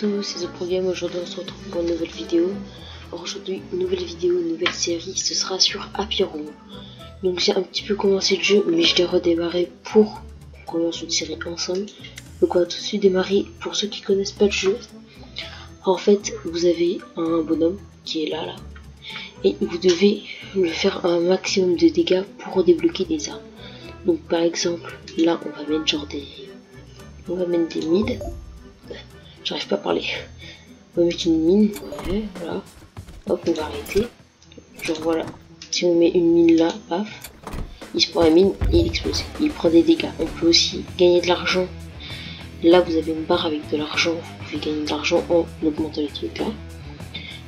tous, c'est The Pro Game. Aujourd'hui on se retrouve pour une nouvelle vidéo. Aujourd'hui, nouvelle vidéo, nouvelle série, ce sera sur Happy Room. Donc j'ai un petit peu commencé le jeu, mais je l'ai redémarré pour qu'on commence une série ensemble. Donc on va tout de suite démarrer. Pour ceux qui connaissent pas le jeu, en fait vous avez un bonhomme qui est là, et vous devez lui faire un maximum de dégâts pour débloquer des armes. Donc par exemple, là on va mettre genre des mids. J'arrive pas à parler. On va mettre une mine, ouais, voilà. Hop, on va arrêter. Genre voilà. Si on met une mine là, paf, il se prend la mine et il explose. Il prend des dégâts. On peut aussi gagner de l'argent. Là, vous avez une barre avec de l'argent. Vous pouvez gagner de l'argent en augmentant les trucs là.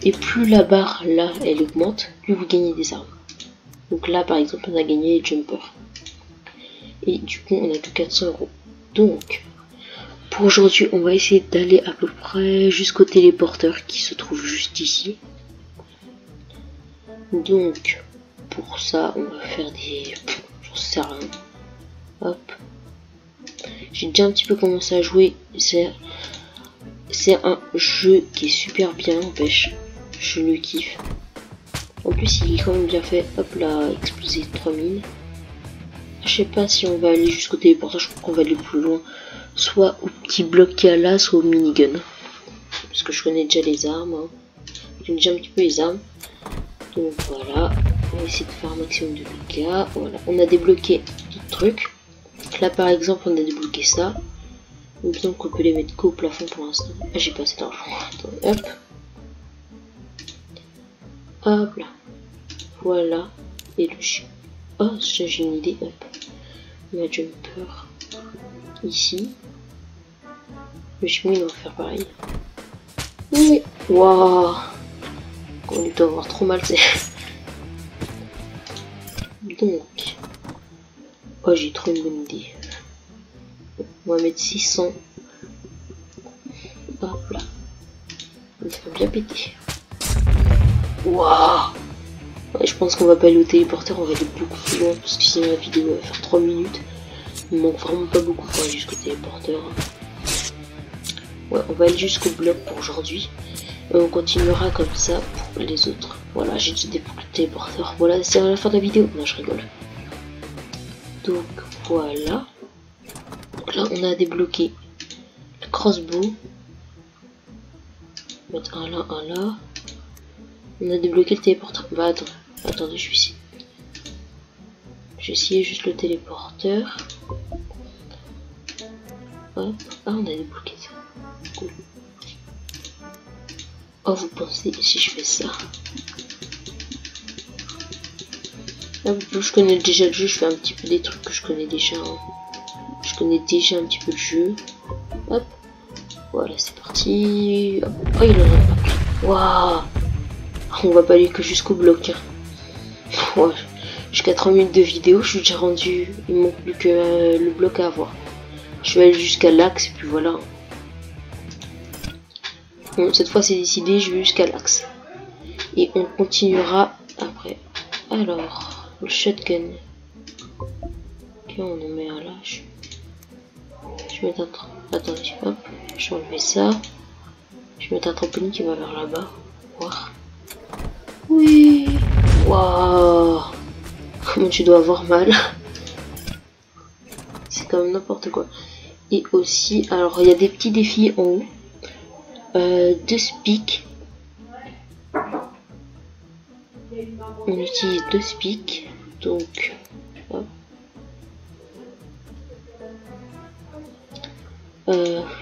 Et plus la barre là, elle augmente, plus vous gagnez des armes. Donc là, par exemple, on a gagné les jumpers. Et du coup, on a que 400 €. Donc, pour aujourd'hui, on va essayer d'aller à peu près jusqu'au téléporteur qui se trouve juste ici. Donc, pour ça, on va faire des... j'en sais rien. Hop. J'ai déjà un petit peu commencé à jouer. C'est un jeu qui est super bien, n'empêche. Je le kiffe. En plus, il est quand même bien fait. Hop là, exploser 3000. Je sais pas si on va aller jusqu'au téléporteur, je crois qu'on va aller plus loin. Soit au petit bloc qu'il y a là, soit au minigun. Parce que je connais déjà les armes. Hein. Je connais déjà un petit peu les armes. Donc voilà, on va essayer de faire un maximum de dégâts. Voilà, on a débloqué d'autres trucs. Là par exemple, on a débloqué ça. Il me semble qu'on peut les mettre qu'au plafond pour l'instant. Ah, j'ai pas assez d'argent. Hop. Hop là. Voilà. Et le chien. Oh, j'ai une idée. Hop. On a jumper. Ici. Le chien, il va faire pareil. Oui. Waouh. On lui doit avoir trop mal, c'est. Donc. Oh, j'ai trop une bonne idée. On va mettre 600. Hop là. Il faut bien péter. Waouh. Ouais, je pense qu'on va pas aller au téléporteur, on va aller beaucoup plus loin parce que sinon la vidéo va faire 3 minutes. Il manque vraiment pas beaucoup pour aller jusqu'au téléporteur. Ouais, on va aller jusqu'au bloc pour aujourd'hui. Et on continuera comme ça pour les autres. Voilà, j'ai déjà débloqué le téléporteur. Voilà, c'est à la fin de la vidéo. Non, je rigole. Donc voilà. Donc là, on a débloqué le crossbow. Mettre un là, un là. On a débloqué le téléporteur. Bah attends, attendez, je suis ici. J'ai essayé juste le téléporteur. Hop. Ah, on a débloqué ça. Cool. Oh, vous pensez si je fais ça? Là, je connais déjà le jeu, je fais un petit peu des trucs que je connais déjà. Hein. Je connais déjà un petit peu le jeu. Hop. Voilà, c'est parti. Hop. Oh, il en a pas. Waouh. On va pas aller que jusqu'au bloc. Hein. Ouais. Jusqu'à 30 minutes de vidéo, je suis déjà rendu. Il manque plus que le bloc à avoir. Je vais aller jusqu'à l'axe et puis voilà. Bon, cette fois c'est décidé, je vais jusqu'à l'axe. Et on continuera après. Alors, le shotgun. Ok, on en met un là. Je vais mettre un... Attendez, hop. Je vais enlever ça. Je vais mettre un trampoline qui va vers là-bas. Voir. Oui. Waouh. Comment tu dois avoir mal. C'est comme n'importe quoi. Et aussi, alors il y a des petits défis en haut. 2 spics. On utilise 2 spics. Donc, hop.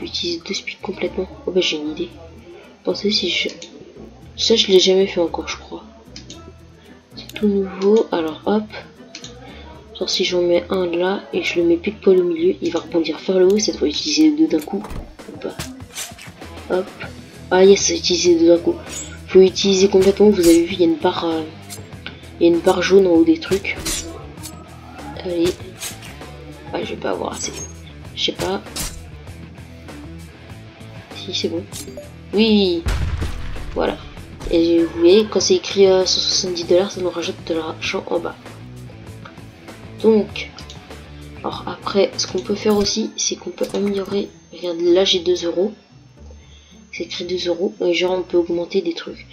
J'utilise 2 spics complètement. Oh bah j'ai une idée. Pensez si je... Ça je l'ai jamais fait encore je crois. C'est tout nouveau. Alors hop. Genre si j'en mets un là et je le mets pile poil au milieu, il va rebondir vers le haut. Cette fois utiliser les deux d'un coup. Ou pas. Hop. Ah yes, utiliser deux d'un coup. Faut utiliser complètement. Vous avez vu, il y a une barre, jaune en haut des trucs. Allez. Ah, je vais pas avoir assez. Je sais pas. Si c'est bon. Oui. Voilà. Et vous voyez, quand c'est écrit 170 $, ça nous rajoute de l'argent en bas. Donc, alors après, ce qu'on peut faire aussi, c'est qu'on peut améliorer. Regardez, là j'ai 2 €. C'est écrit 2 euros. Et genre, on peut augmenter des trucs.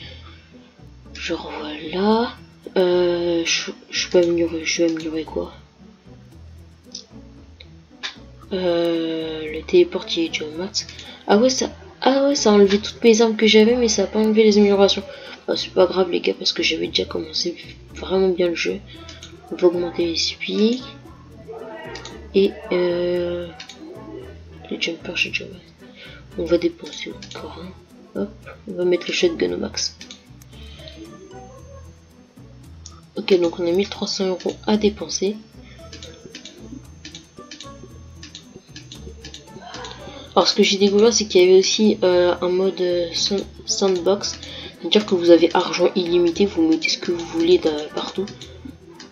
Genre, voilà. Je peux améliorer. Je vais améliorer quoi? Le téléportier est déjà au max. Ah ouais, ça a enlevé toutes mes armes que j'avais, mais ça a pas enlevé les améliorations. Ah, c'est pas grave, les gars, parce que j'avais déjà commencé vraiment bien le jeu. On va augmenter les speeds. Et les jumpers, j'ai déjà. On va dépenser encore un. Hop, on va mettre le shotgun au max. Ok, donc on a 1300 euros à dépenser. Alors ce que j'ai découvert, c'est qu'il y avait aussi un mode sandbox, c'est-à-dire que vous avez argent illimité, vous mettez ce que vous voulez partout.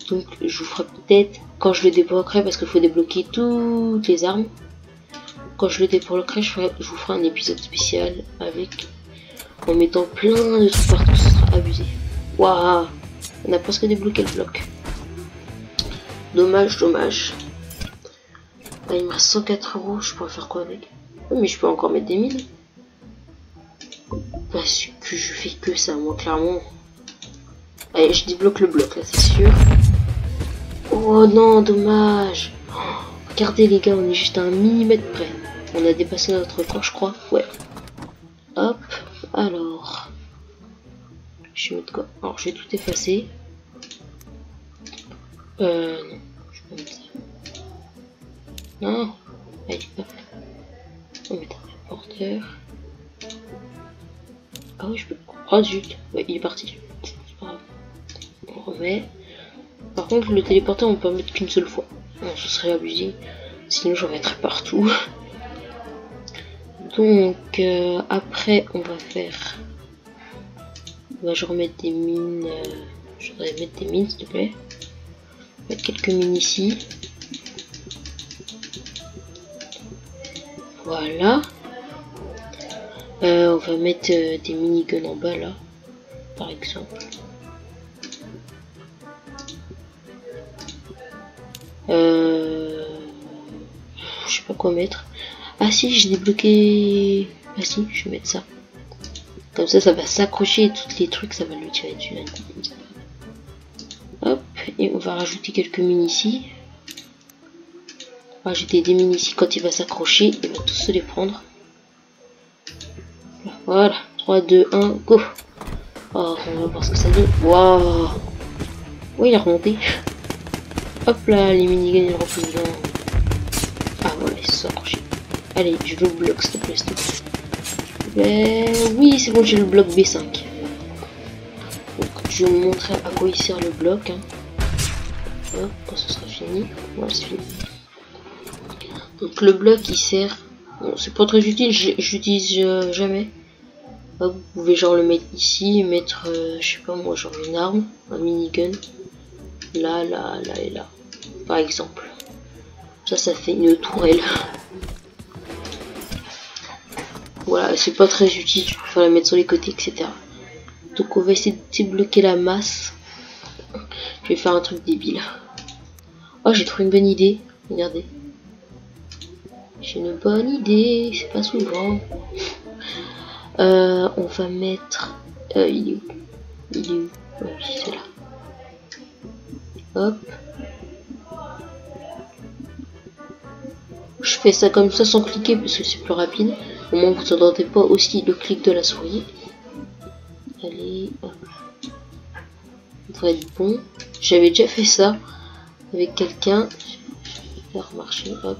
Donc je vous ferai peut-être quand je le débloquerai, parce qu'il faut débloquer toutes les armes. Quand je le débloquerai, je vous ferai un épisode spécial avec en mettant plein de trucs partout, ce sera abusé. Waouh, on a presque débloqué le bloc. Dommage, dommage. Là, il me reste 104 euros, je pourrais faire quoi avec? Mais je peux encore mettre des mines. Parce que je fais que ça, moi, clairement. Allez, je débloque le bloc, là, c'est sûr. Oh non, dommage. Oh, regardez, les gars, on est juste à 1 millimètre près. On a dépassé notre record, je crois. Ouais. Hop, alors. Je vais mettre quoi? Alors, je vais tout effacer. Non, je peux mettre ça. Non. Allez, hop. On va mettre un porteur. Ah oui, je peux. Oh zut, ouais, il est parti. On remet. Par contre, le téléporteur, on peut en mettre qu'une seule fois. Non, ce serait abusé. Sinon, j'en mettrais partout. Donc, après, on va faire. On va remettre des mines. Je voudrais mettre des mines, s'il te plaît. Mettre quelques mines ici. Voilà. On va mettre des miniguns en bas là, par exemple. Je sais pas quoi mettre. Ah si, j'ai débloqué. Ah si, je vais mettre ça. Comme ça va s'accrocher et tous les trucs, ça va le tirer dessus. Hop, et on va rajouter quelques mines ici. Rajouter des mines ici, quand il va s'accrocher, il va tous se les prendre. Voilà, 3, 2, 1, go. Oh, on va voir ce que ça donne. Waouh. Oui, il a remonté. Hop là, les miniguns, ils remontent bien. Ah voilà, ils se sont accrochés. Allez, je le bloque, s'il te plaît, s'il te plaît. Oui, c'est bon, j'ai le bloc B5. Donc, je vais vous montrer à quoi il sert le bloc. Hein. Hop, quand ce sera fini. Voilà, c'est fini. Donc, le bloc, il sert. Bon, c'est pas très utile, j'utilise jamais. Hop, vous pouvez genre le mettre ici, mettre, je sais pas moi, genre une arme, un minigun. Là, là, là et là. Par exemple. Ça fait une tourelle. Voilà, c'est pas très utile, il faut la mettre sur les côtés, etc. Donc on va essayer de débloquer la masse. Je vais faire un truc débile. Oh, j'ai trouvé une bonne idée. Regardez. J'ai une bonne idée, c'est pas souvent. On va mettre... il est où? Il est où? Oui, c'est là. Hop. Je fais ça comme ça sans cliquer parce que c'est plus rapide. Au moins vous n'entendez pas aussi le clic de la souris. Allez, hop. Ça devrait être bon. J'avais déjà fait ça avec quelqu'un. Je vais faire marcher, hop.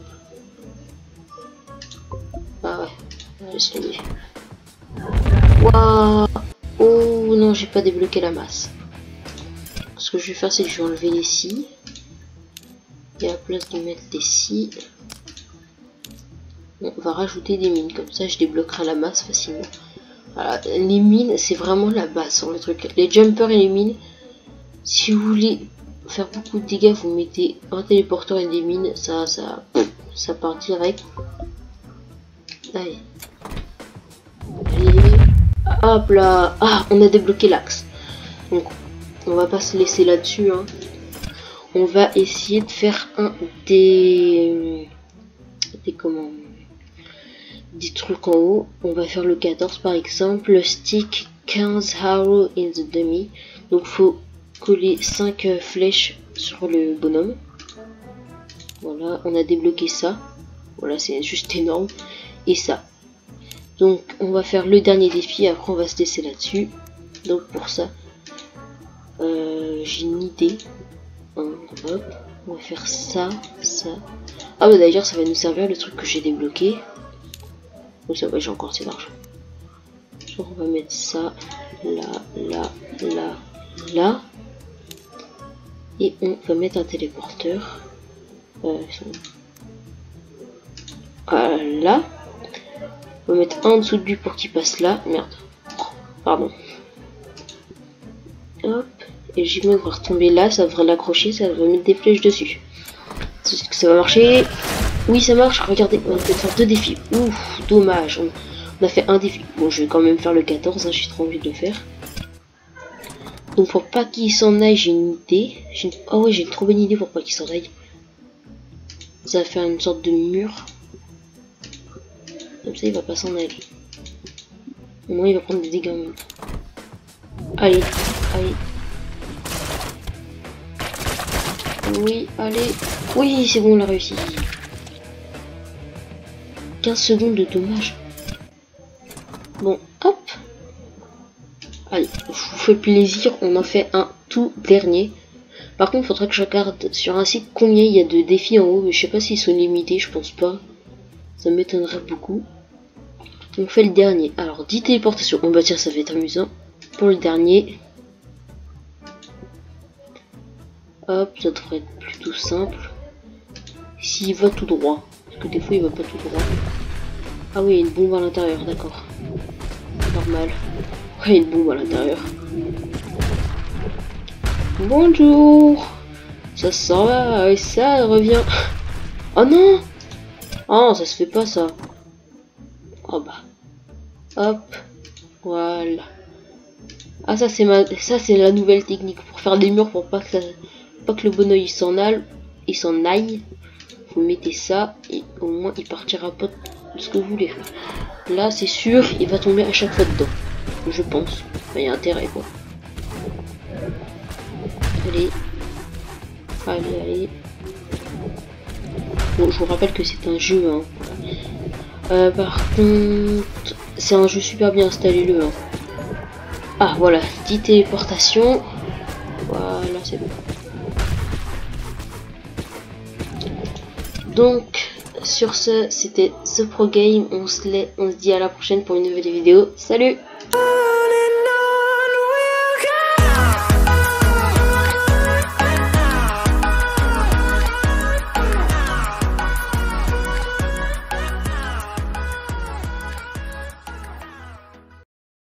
Ah ouais, laisse tomber. Waouh. Oh non, j'ai pas débloqué la masse. Ce que je vais faire, c'est que je vais enlever les scies. Et à la place de mettre les scies, on va rajouter des mines. Comme ça, je débloquerai la masse facilement. Voilà, les mines, c'est vraiment la base sur le truc. Les jumpers et les mines, si vous voulez faire beaucoup de dégâts, vous mettez un téléporteur et des mines. Ça part direct. Allez. Allez. Hop là. Ah, on a débloqué l'axe. Donc, on va pas se laisser là-dessus. Hein. On va essayer de faire un des des trucs en haut. On va faire le 14 par exemple. Le stick 15 arrow in the dummy. Donc faut coller 5 flèches sur le bonhomme. Voilà, on a débloqué ça. Voilà, c'est juste énorme. Et ça. Donc on va faire le dernier défi, après on va se laisser là-dessus. Donc pour ça, j'ai une idée. Hop, on va faire ça, ça. Ah bah d'ailleurs ça va nous servir le truc que j'ai débloqué. Donc ça va, j'ai encore assez d'argent. On va mettre ça là, là, là, là. Et on va mettre un téléporteur. Là. On va mettre un en dessous de lui pour qu'il passe là. Merde. Pardon. Hop. Et j'y vais, va retomber là. Ça devrait l'accrocher. Ça va mettre des flèches dessus. Est-ce que ça va marcher? Oui, ça marche. Regardez. On va peut-être faire 2 défis. Ouf, dommage. On a fait un défi. Bon, je vais quand même faire le 14. Hein, j'ai trop envie de le faire. Donc, pour pas qu'il s'en aille, j'ai une idée. Oh ouais, j'ai une trop bonne idée pour pas qu'il s'en aille. Ça va faire une sorte de mur. Comme ça, il va pas s'en aller. Au moins, il va prendre des dégâts en même temps. Allez, allez. Oui, allez. Oui, c'est bon, on l'a réussi. 15 secondes de dommage. Bon, hop. Allez, je vous fais plaisir, on en fait un tout dernier. Par contre, il faudrait que je regarde sur un site combien il y a de défis en haut, mais je sais pas s'ils sont limités, je pense pas. Ça m'étonnerait beaucoup. On fait le dernier. Alors, 10 téléportations. On va dire, ça va être amusant. Pour le dernier. Hop, ça devrait être plutôt simple. S'il va tout droit. Parce que des fois, il va pas tout droit. Ah oui, il y a une bombe à l'intérieur, d'accord. Normal. Ouais, il y a une bombe à l'intérieur. Bonjour. Ça s'en va, et ça revient. Oh non. Oh, ça se fait pas ça. Oh bah. Hop. Voilà. Ah, ça c'est la nouvelle technique pour faire des murs pour pas que le bonhomme il s'en aille. Vous mettez ça et au moins il partira pas de ce que vous voulez faire. Là c'est sûr, il va tomber à chaque fois dedans. Je pense. Il y a intérêt quoi. Allez. Allez, allez. Bon, je vous rappelle que c'est un jeu. Hein. Par contre, c'est un jeu super bien, installez-le. Hein. Ah, voilà, 10 téléportations. Voilà, c'est bon. Donc, sur ce, c'était ce pro game. On se dit à la prochaine pour une nouvelle vidéo. Salut!